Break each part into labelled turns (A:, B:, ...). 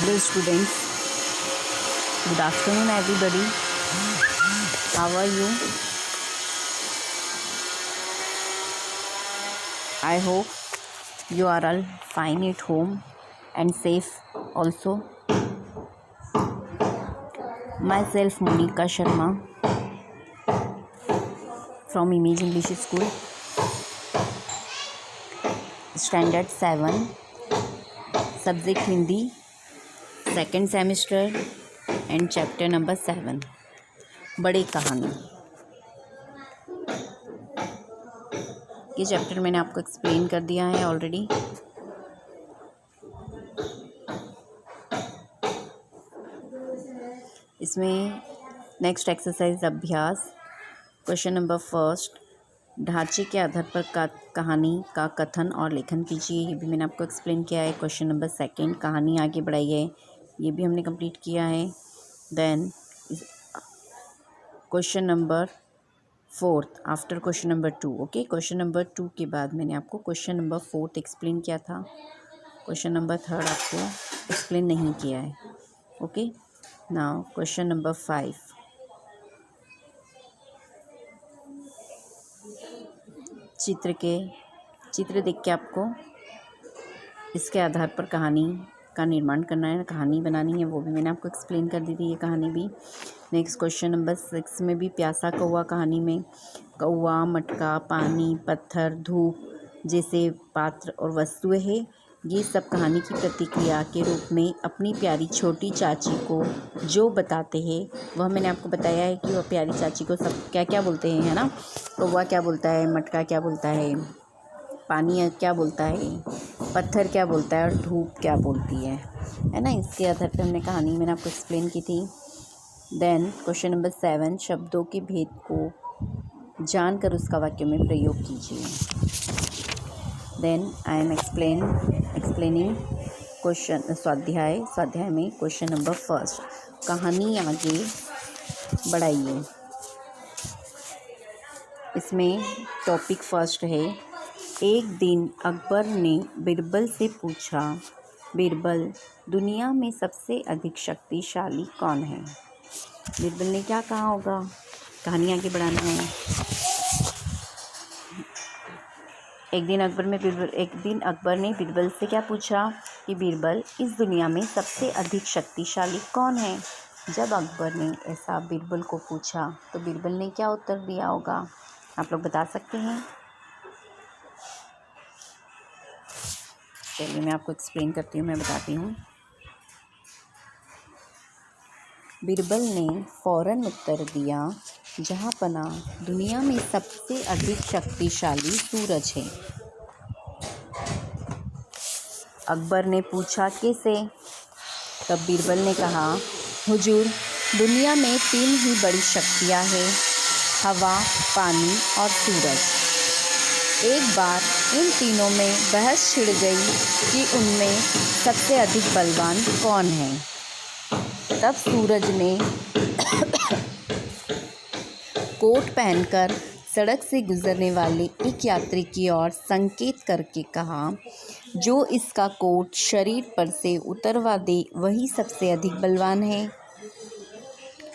A: Hello students, good afternoon everybody. How are you? I hope you are all fine at home and safe also. Myself Monika Sharma from Image English School, Standard 7, Subject Hindi, second semester and chapter number 7, बड़ी कहानी। ये chapter मैंने आपको explain कर दिया है already. इसमें next exercise अभ्यास क्वेश्चन नंबर फर्स्ट, ढांचे के आधार पर कहानी का कथन और लेखन कीजिए। ये भी मैंने आपको एक्सप्लेन किया है। क्वेश्चन नंबर सेकंड, कहानी आगे बढ़ाई है, ये भी हमने कंप्लीट किया है। Then question number fourth after question number 2। Okay, question number 2 के बाद मैंने आपको क्वेश्चन नंबर 4 एक्सप्लेन किया था। क्वेश्चन नंबर 3 आपको एक्सप्लेन नहीं किया है। Okay, now question number 5। चित्र देख के आपको इसके आधार पर कहानी का निर्माण करना है, कहानी बनानी है। वो भी मैंने आपको एक्सप्लेन कर दी थी, ये कहानी भी। नेक्स्ट क्वेश्चन नंबर 6 में भी प्यासा कौवा कहानी में कौवा, मटका, पानी, पत्थर, धूप जैसे पात्र और वस्तुएं हैं। ये सब कहानी की प्रतिक्रिया के रूप में अपनी प्यारी छोटी चाची को जो बताते हैं, वह मैंने आपको बताया है कि वह प्यारी चाची को सब क्या क्या बोलते हैं, है ना। कौवा क्या बोलता है, मटका क्या बोलता है, पानी क्या बोलता है, पत्थर क्या बोलता है और धूप क्या बोलती है ना। इसके आधार पर हमने कहानी मैंने आपको एक्सप्लेन की थी। देन क्वेश्चन नंबर 7, शब्दों के भेद को जानकर उसका वाक्य में प्रयोग कीजिए। Then I am explaining question स्वाध्याय में क्वेश्चन नंबर फर्स्ट, कहानी आगे बढ़ाइए। इसमें टॉपिक फर्स्ट है, एक दिन अकबर ने बीरबल से पूछा, बीरबल, दुनिया में सबसे अधिक शक्तिशाली कौन है। बीरबल ने क्या कहा होगा, कहानी आगे बढ़ाना है। एक दिन अकबर ने बीरबल से क्या पूछा कि बीरबल, इस दुनिया में सबसे अधिक शक्तिशाली कौन है। जब अकबर ने ऐसा बीरबल को पूछा तो बीरबल ने क्या उत्तर दिया होगा, आप लोग बता सकते हैं। चलिए मैं आपको एक्सप्लेन करती हूँ, मैं बताती हूँ। बीरबल ने फौरन उत्तर दिया, जहाँ पना दुनिया में सबसे अधिक शक्तिशाली सूरज है। अकबर ने पूछा, कैसे। तब बीरबल ने कहा, हुजूर, दुनिया में 3 ही बड़ी शक्तियाँ हैं, हवा, पानी और सूरज। एक बार इन तीनों में बहस छिड़ गई कि उनमें सबसे अधिक बलवान कौन है। तब सूरज ने कोट पहनकर सड़क से गुजरने वाले एक यात्री की ओर संकेत करके कहा, जो इसका कोट शरीर पर से उतरवा दे वही सबसे अधिक बलवान है।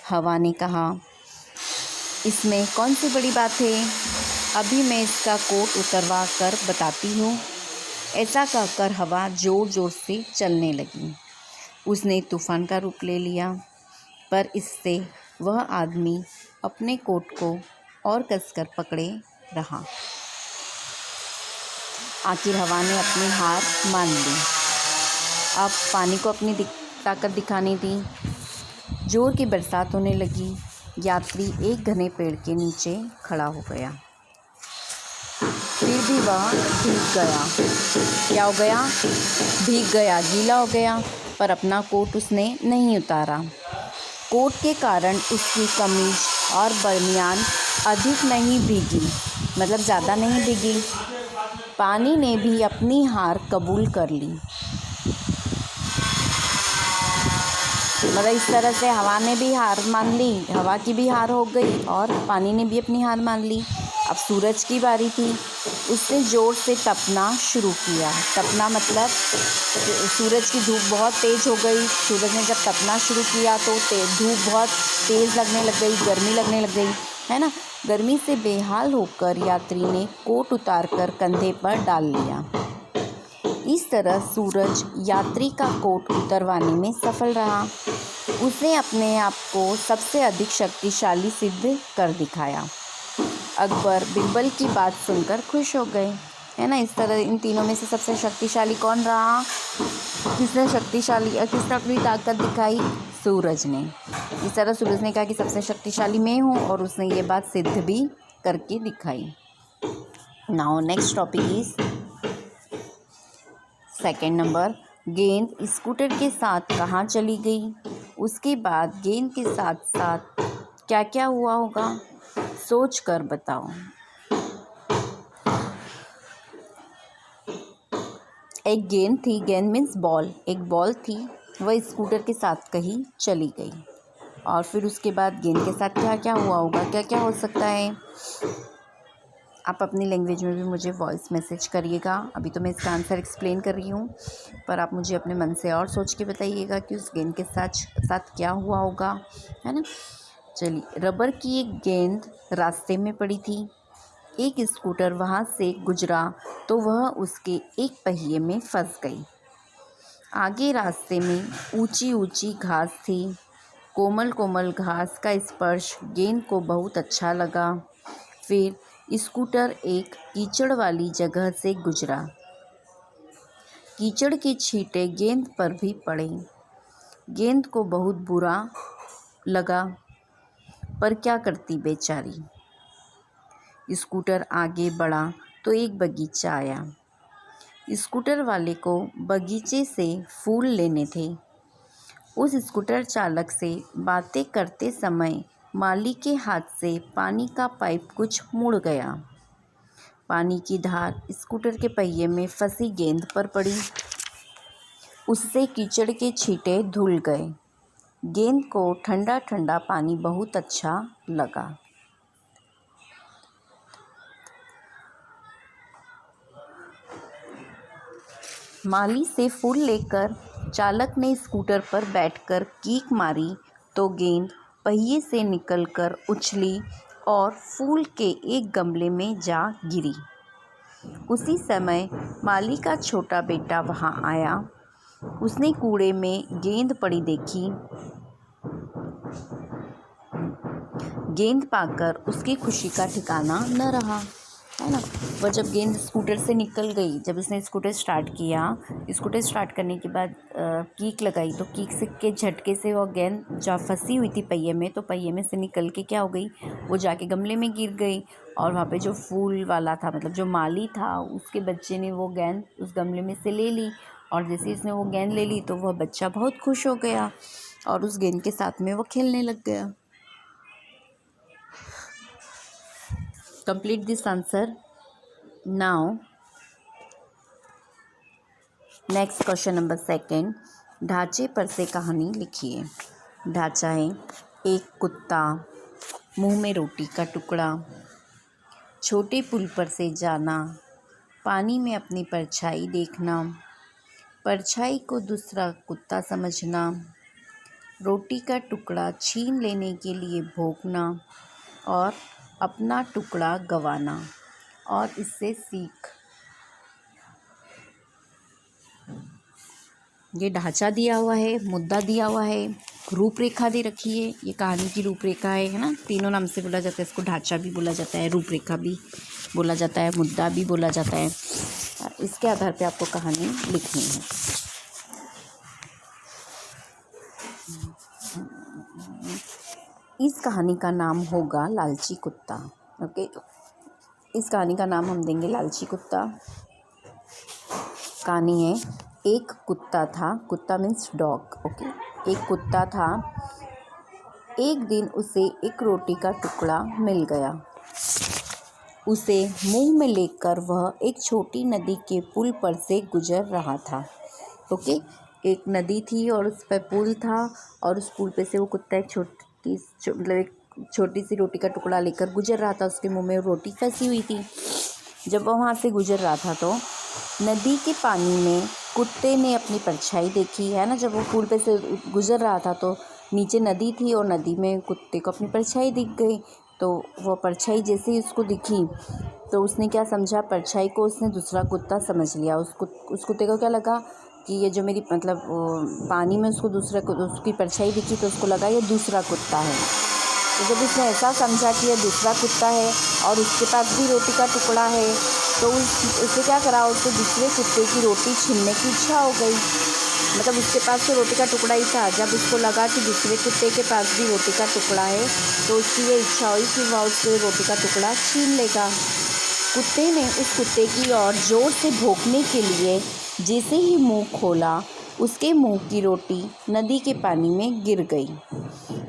A: हवा ने कहा, इसमें कौन सी बड़ी बात है, अभी मैं इसका कोट उतरवा कर बताती हूँ। ऐसा कहकर हवा ज़ोर ज़ोर से चलने लगी। उसने तूफान का रूप ले लिया, पर इससे वह आदमी अपने कोट को और कसकर पकड़े रहा। आखिर हवा ने अपनी हार मान ली। अब पानी को अपनी ताकत दिखानी थी। जोर की बरसात होने लगी। यात्री एक घने पेड़ के नीचे खड़ा हो गया। फिर भी वह भीग गया। क्या हो गया? भीग गया, गीला हो गया, पर अपना कोट उसने नहीं उतारा। कोट के कारण उसकी कमीज और बनियान अधिक नहीं भीगी, मतलब ज़्यादा नहीं भीगी। पानी ने भी अपनी हार कबूल कर ली। मतलब इस तरह से हवा ने भी हार मान ली, हवा की भी हार हो गई और पानी ने भी अपनी हार मान ली। अब सूरज की बारी थी। उसने ज़ोर से तपना शुरू किया। तपना मतलब सूरज की धूप बहुत तेज़ हो गई। सूरज ने जब तपना शुरू किया तो धूप बहुत तेज़ लगने लग गई, गर्मी लगने लग गई, है ना। गर्मी से बेहाल होकर यात्री ने कोट उतारकर कंधे पर डाल लिया। इस तरह सूरज यात्री का कोट उतरवाने में सफल रहा। उसने अपने आप को सबसे अधिक शक्तिशाली सिद्ध कर दिखाया। अकबर बिरबल की बात सुनकर खुश हो गए, है ना। इस तरह इन तीनों में से सबसे शक्तिशाली कौन रहा? किसने अपनी ताकत दिखाई? सूरज ने। इस तरह सूरज ने कहा कि सबसे शक्तिशाली मैं हूँ, और उसने ये बात सिद्ध भी करके दिखाई। Now next topic is second number, गेंद स्कूटर के साथ कहाँ चली गई? उसके बाद गेंद के साथ साथ क्या क्या हुआ होगा, सोच कर बताओ। एक गेंद थी, गेंद मीन्स बॉल, एक बॉल थी, वह स्कूटर के साथ कहीं चली गई। और फिर उसके बाद गेंद के साथ क्या क्या हुआ होगा, क्या क्या हो सकता है? आप अपनी लैंग्वेज में भी मुझे वॉइस मैसेज करिएगा। अभी तो मैं इसका आंसर एक्सप्लेन कर रही हूँ, पर आप मुझे अपने मन से और सोच के बताइएगा कि उस गेंद के साथ क्या हुआ होगा, है ना। चलिए, रबर की एक गेंद रास्ते में पड़ी थी। एक स्कूटर वहाँ से गुजरा तो वह उसके एक पहिए में फंस गई। आगे रास्ते में ऊंची ऊंची घास थी। कोमल कोमल घास का स्पर्श गेंद को बहुत अच्छा लगा। फिर स्कूटर एक कीचड़ वाली जगह से गुजरा। कीचड़ के छींटे गेंद पर भी पड़े। गेंद को बहुत बुरा लगा, पर क्या करती बेचारी। स्कूटर आगे बढ़ा तो एक बगीचा आया। स्कूटर वाले को बगीचे से फूल लेने थे। उस स्कूटर चालक से बातें करते समय माली के हाथ से पानी का पाइप कुछ मुड़ गया। पानी की धार स्कूटर के पहिए में फंसी गेंद पर पड़ी। उससे कीचड़ के छींटे धुल गए। गेंद को ठंडा ठंडा पानी बहुत अच्छा लगा। माली से फूल लेकर चालक ने स्कूटर पर बैठकर कीक मारी तो गेंद पहिए से निकलकर उछली और फूल के एक गमले में जा गिरी। उसी समय माली का छोटा बेटा वहां आया। उसने कूड़े में गेंद पड़ी देखी। गेंद पाकर उसकी खुशी का ठिकाना न रहा, है ना। वह जब गेंद स्कूटर से निकल गई, जब उसने स्कूटर स्टार्ट करने के बाद कीक लगाई, तो कीक से के झटके से वो गेंद जहाँ फंसी हुई थी पहिए में, तो पहिए में से निकल के क्या हो गई, वो जाके गमले में गिर गई। और वहाँ पे जो फूल वाला था, मतलब जो माली था, उसके बच्चे ने वो गेंद उस गमले में से ले ली। और जैसे ही उसने वो गेंद ले ली तो वह बच्चा बहुत खुश हो गया और उस गेंद के साथ में वो खेलने लग गया। Complete this answer. Now, next question number second. ढांचे पर से कहानी लिखिए। ढांचा है, एक कुत्ता, मुंह में रोटी का टुकड़ा, छोटे पुल पर से जाना, पानी में अपनी परछाई देखना, परछाई को दूसरा कुत्ता समझना, रोटी का टुकड़ा छीन लेने के लिए भौंकना और अपना टुकड़ा गंवाना। और इससे सीख, ये ढांचा दिया हुआ है, मुद्दा दिया हुआ है, रूपरेखा दे रखी है। ये कहानी की रूपरेखा है ना। तीनों नाम से बोला जाता है इसको। ढांचा भी बोला जाता है, रूपरेखा भी बोला जाता है, मुद्दा भी बोला जाता है। इसके आधार पे आपको कहानी लिखनी है। इस कहानी का नाम होगा लालची कुत्ता। ओके, इस कहानी का नाम हम देंगे लालची कुत्ता। कहानी है, एक कुत्ता था, कुत्ता मीन्स डॉग। ओके, एक कुत्ता था। एक दिन उसे एक रोटी का टुकड़ा मिल गया। उसे मुंह में लेकर वह एक छोटी नदी के पुल पर से गुजर रहा था। ओके, एक नदी थी और उस पर पुल था, और उस पुल पे से वो कुत्ता एक छोटी सी रोटी का टुकड़ा लेकर गुजर रहा था। उसके मुंह में रोटी फंसी हुई थी। जब वह वहाँ से गुजर रहा था तो नदी के पानी में कुत्ते ने अपनी परछाई देखी, है ना। जब वो पुल पे से गुजर रहा था तो नीचे नदी थी और नदी में कुत्ते को अपनी परछाई दिख गई। तो वो परछाई जैसे ही उसको दिखी तो उसने क्या समझा, परछाई को उसने दूसरा कुत्ता समझ लिया। उस कुत्ते को क्या लगा कि ये जो मेरी मतलब पानी में उसको उसकी परछाई दिखी तो उसको लगा ये दूसरा कुत्ता है। तो जब उसने ऐसा समझा कि ये दूसरा कुत्ता है और उसके पास भी रोटी का टुकड़ा है तो उसे क्या करा, उसको दूसरे कुत्ते की रोटी छीनने की इच्छा हो गई। मतलब उसके पास तो रोटी का टुकड़ा ही था। जब उसको लगा कि दूसरे कुत्ते के पास भी रोटी का टुकड़ा है तो उसकी ये इच्छा हुई कि वह उससे रोटी का टुकड़ा छीन लेगा। कुत्ते ने उस कुत्ते की ओर जोर से भौंकने के लिए जैसे ही मुंह खोला, उसके मुंह की रोटी नदी के पानी में गिर गई।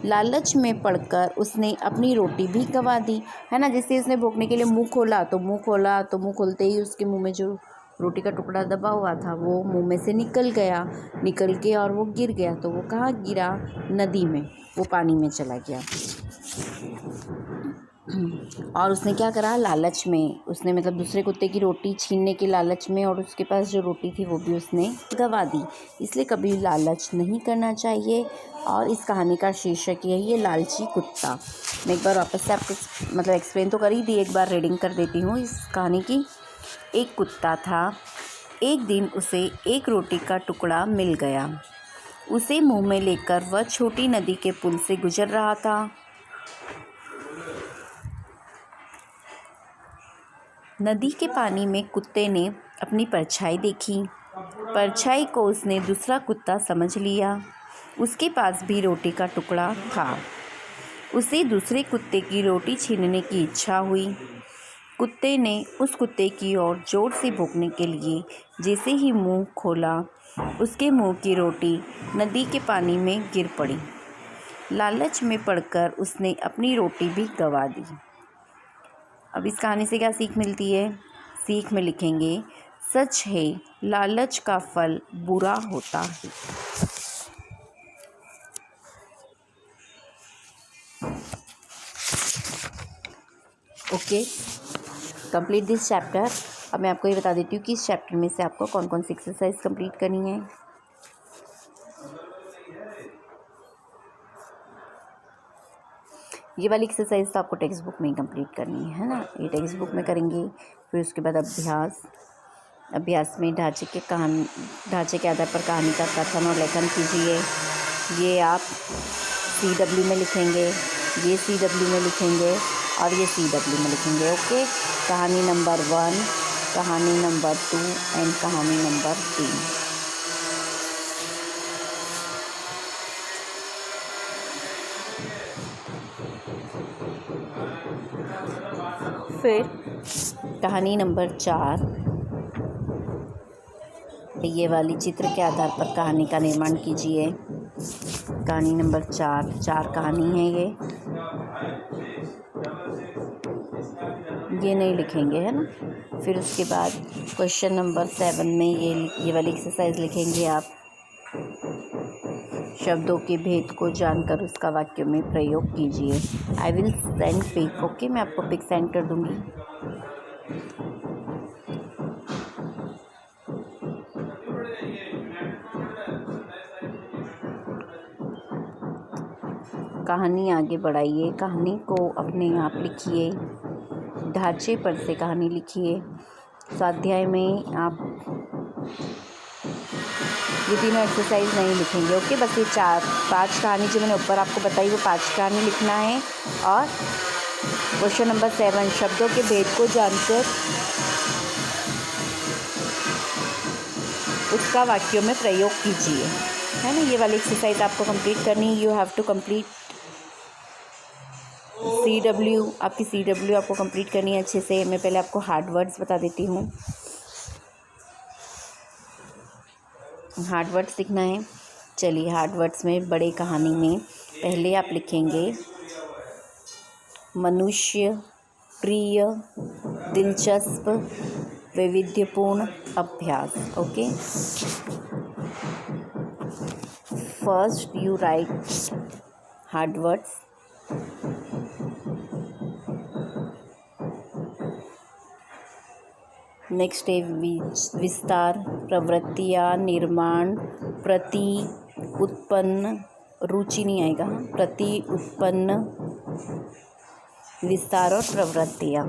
A: लालच में पड़कर उसने अपनी रोटी भी गंवा दी, है ना। जैसे उसने भौंकने के लिए मुंह खोला तो मुंह खोलते ही उसके मुंह में जो रोटी का टुकड़ा दबा हुआ था वो मुंह में से निकल के और वो गिर गया। तो वो कहाँ गिरा, नदी में, वो पानी में चला गया। और उसने क्या करा, लालच में उसने मतलब दूसरे कुत्ते की रोटी छीनने के लालच में और उसके पास जो रोटी थी वो भी उसने गंवा दी। इसलिए कभी लालच नहीं करना चाहिए। और इस कहानी का शीर्षक यही है, लालची कुत्ता। मैं एक बार वापस से आपको मतलब एक्सप्लेन तो कर ही दी, एक बार रीडिंग कर देती हूँ इस कहानी की। एक कुत्ता था। एक दिन उसे एक रोटी का टुकड़ा मिल गया। उसे मुंह में लेकर वह छोटी नदी के पुल से गुजर रहा था। नदी के पानी में कुत्ते ने अपनी परछाई देखी। परछाई को उसने दूसरा कुत्ता समझ लिया। उसके पास भी रोटी का टुकड़ा था। उसे दूसरे कुत्ते की रोटी छीनने की इच्छा हुई। कुत्ते ने उस कुत्ते की ओर जोर से भौंकने के लिए जैसे ही मुंह खोला, उसके मुंह की रोटी नदी के पानी में गिर पड़ी। लालच में पड़कर उसने अपनी रोटी भी गंवा दी। अब इस कहानी से क्या सीख मिलती है? सीख में लिखेंगे, सच है लालच का फल बुरा होता है। Okay, complete this chapter. अब मैं आपको ये बता देती हूँ कि इस चैप्टर में से आपको कौन कौन सी एक्सरसाइज कंप्लीट करनी है। ये वाली एक्सरसाइज तो आपको टेक्स्ट बुक में ही कंप्लीट करनी है ना। ये टेक्स्ट बुक में करेंगे। फिर उसके बाद अभ्यास में ढांचे के आधार पर कहानी का कथन और लेखन कीजिए। ये आप CW में लिखेंगे, ये CW में लिखेंगे और ये CW में लिखेंगे। ओके, कहानी नंबर 1, कहानी नंबर 2 एंड कहानी नंबर 3। फिर कहानी नंबर 4, ये वाली चित्र के आधार पर कहानी का निर्माण कीजिए। कहानी नंबर 4 कहानी है ये नहीं लिखेंगे, है ना। फिर उसके बाद क्वेश्चन नंबर 7 में ये वाली एक्सरसाइज लिखेंगे आप। शब्दों के भेद को जानकर उसका वाक्य में प्रयोग कीजिए। I will send pic. Okay, मैं आपको पिक सेंड कर दूँगी। कहानी आगे बढ़ाइए, कहानी को अपने आप लिखिए, ढांचे पर से कहानी लिखिए। स्वाध्याय में आप ये तीनों एक्सरसाइज नहीं लिखेंगे। ओके, बस ये 5 कहानी जो मैंने ऊपर आपको बताई वो 5 कहानी लिखना है। और क्वेश्चन नंबर 7, शब्दों के भेद को जानकर उसका वाक्यों में प्रयोग कीजिए, है ना। ये वाली एक्सरसाइज आपको कंप्लीट करनी है। You have to complete CW। आपकी CW आपको कंप्लीट करनी है अच्छे से। मैं पहले आपको हार्ड वर्ड्स बता देती हूँ। हार्ड वर्ड्स लिखना है। चलिए, हार्ड वर्ड्स में बड़े कहानी में पहले आप लिखेंगे मनुष्य, प्रिय, दिलचस्प, वैविध्यपूर्ण, अभ्यास। Okay, first you right hard words. Next है विस्तार, प्रवृत्तियाँ, निर्माण, प्रति उत्पन्न, रुचि नहीं आएगा, प्रति उत्पन्न, विस्तार और प्रवृत्तियाँ।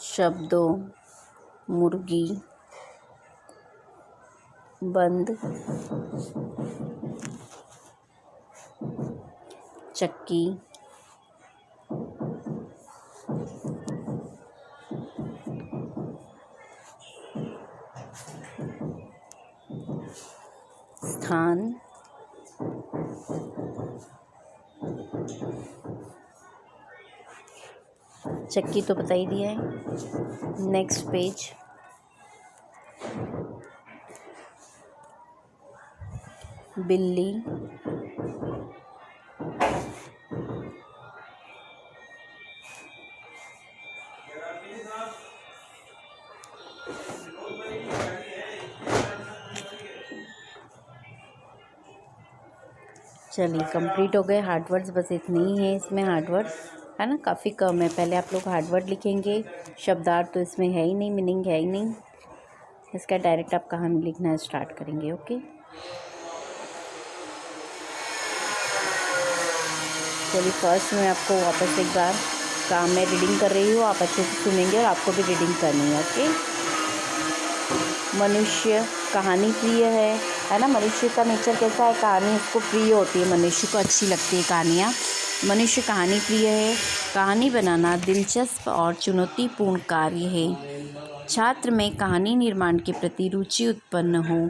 A: शब्दों, मुर्गी, बंद, चक्की, स्थान, चक्की तो बता ही दिया है। नेक्स्ट पेज, बिल्ली, चलिए कंप्लीट हो गए। हार्डवर्ड्स बस इतने ही है इसमें, हार्डवर्ड है ना, काफ़ी कम है। पहले आप लोग हार्डवर्ड लिखेंगे, शब्दार्थ तो इसमें है ही नहीं, मीनिंग है ही नहीं, इसका डायरेक्ट आप कहानी लिखना स्टार्ट करेंगे। ओके, चलिए फर्स्ट में आपको वापस एक बार काम में रीडिंग कर रही हूँ, आप अच्छे से सुनेंगे और आपको भी रीडिंग करनी है। ओके, मनुष्य कहानी प्रिय है ना। मनुष्य का नेचर कैसा है, कहानी उसको प्रिय होती है, मनुष्य को अच्छी लगती है कहानियाँ। मनुष्य कहानी प्रिय है। कहानी बनाना दिलचस्प और चुनौतीपूर्ण कार्य है। छात्र में कहानी निर्माण के प्रति रुचि उत्पन्न हो,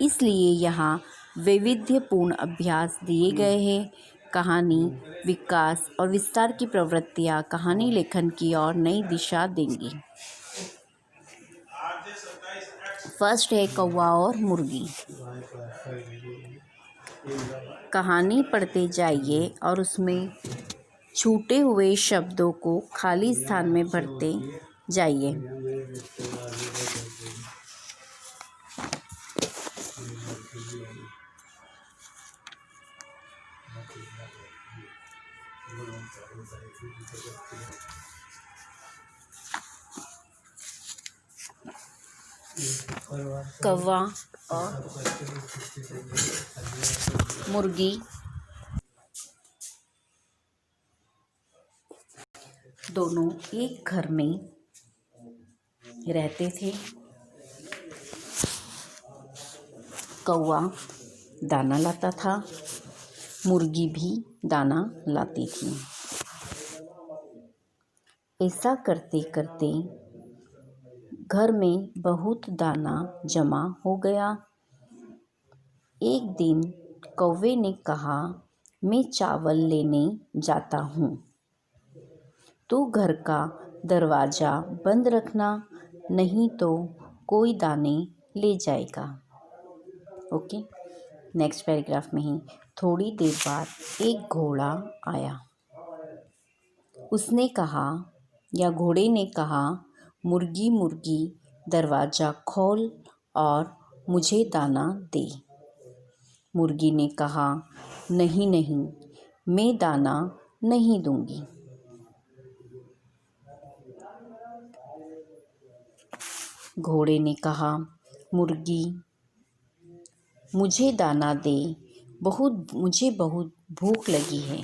A: इसलिए यहाँ वैविध्यपूर्ण अभ्यास दिए गए हैं। कहानी विकास और विस्तार की प्रवृत्तियाँ कहानी लेखन की ओर नई दिशा देंगी। फर्स्ट है कौवा और मुर्गी। कहानी पढ़ते जाइए और उसमें छूटे हुए शब्दों को खाली स्थान में भरते जाइए। कौवा और मुर्गी दोनों एक घर में रहते थे। कौवा दाना लाता था, मुर्गी भी दाना लाती थी। ऐसा करते करते घर में बहुत दाना जमा हो गया। एक दिन कौवे ने कहा, मैं चावल लेने जाता हूँ, तू घर का दरवाज़ा बंद रखना, नहीं तो कोई दाने ले जाएगा। ओके, नेक्स्ट पैराग्राफ में ही थोड़ी देर बाद एक घोड़ा आया। उसने कहा या घोड़े ने कहा, मुर्गी मुर्गी दरवाज़ा खोल और मुझे दाना दे। मुर्गी ने कहा, नहीं नहीं, मैं दाना नहीं दूंगी। घोड़े ने कहा, मुर्गी मुझे दाना दे, मुझे बहुत भूख लगी है।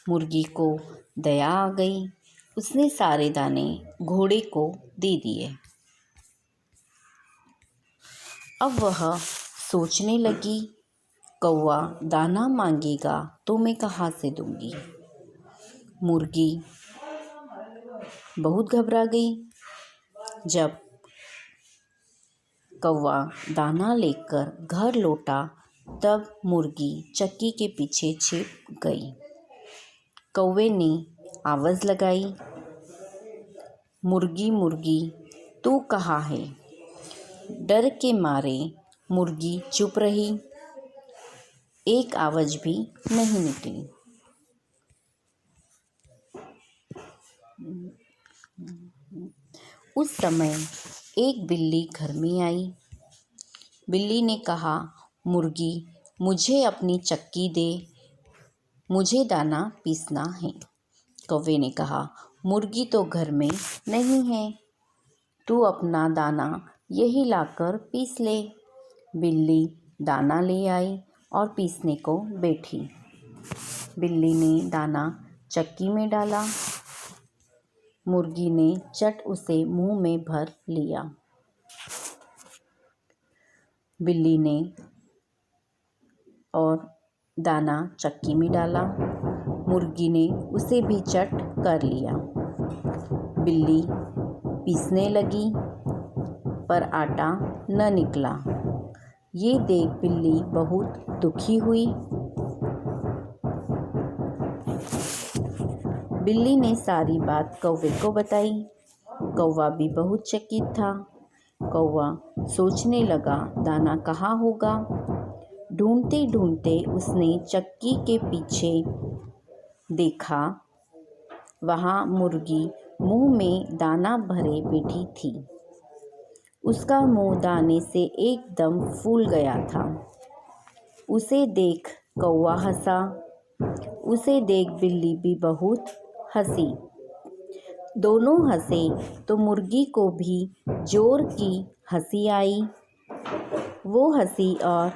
A: मुर्गी को दया आ गई, उसने सारे दाने घोड़े को दे दिए। अब वह सोचने लगी, कौवा दाना मांगेगा तो मैं कहाँ से दूंगी। मुर्गी बहुत घबरा गई। जब कौवा दाना लेकर घर लौटा तब मुर्गी चक्की के पीछे छिप गई। कौवे ने आवाज़ लगाई, मुर्गी मुर्गी तू कहाँ है। डर के मारे मुर्गी चुप रही, एक आवाज़ भी नहीं निकली। उस समय एक बिल्ली घर में आई। बिल्ली ने कहा, मुर्गी मुझे अपनी चक्की दे, मुझे दाना पीसना है। कौवे ने कहा, मुर्गी तो घर में नहीं है, तू अपना दाना यही लाकर पीस ले। बिल्ली दाना ले आई और पीसने को बैठी। बिल्ली ने दाना चक्की में डाला। मुर्गी ने चट उसे मुंह में भर लिया। बिल्ली ने और दाना चक्की में डाला। मुर्गी ने उसे भी चट कर लिया। बिल्ली पीसने लगी पर आटा न निकला। ये देख बिल्ली बहुत दुखी हुई। बिल्ली ने सारी बात कौवे को बताई। कौवा भी बहुत चकित था। कौवा सोचने लगा, दाना कहाँ होगा। ढूंढते ढूंढते उसने चक्की के पीछे देखा। वहाँ मुर्गी मुंह में दाना भरे बैठी थी। उसका मुंह दाने से एकदम फूल गया था। उसे देख कौवा हंसा। उसे देख बिल्ली भी बहुत हंसी। दोनों हंसे तो मुर्गी को भी जोर की हंसी आई। वो हंसी और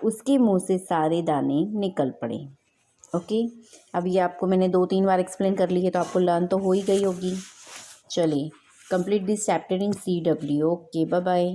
A: उसके मुंह से सारे दाने निकल पड़े। ओके, अब ये आपको मैंने 2-3 बार एक्सप्लेन कर ली है तो आपको लर्न तो हो ही गई होगी। चलिए, complete this chapter in CW। Okay, bye bye.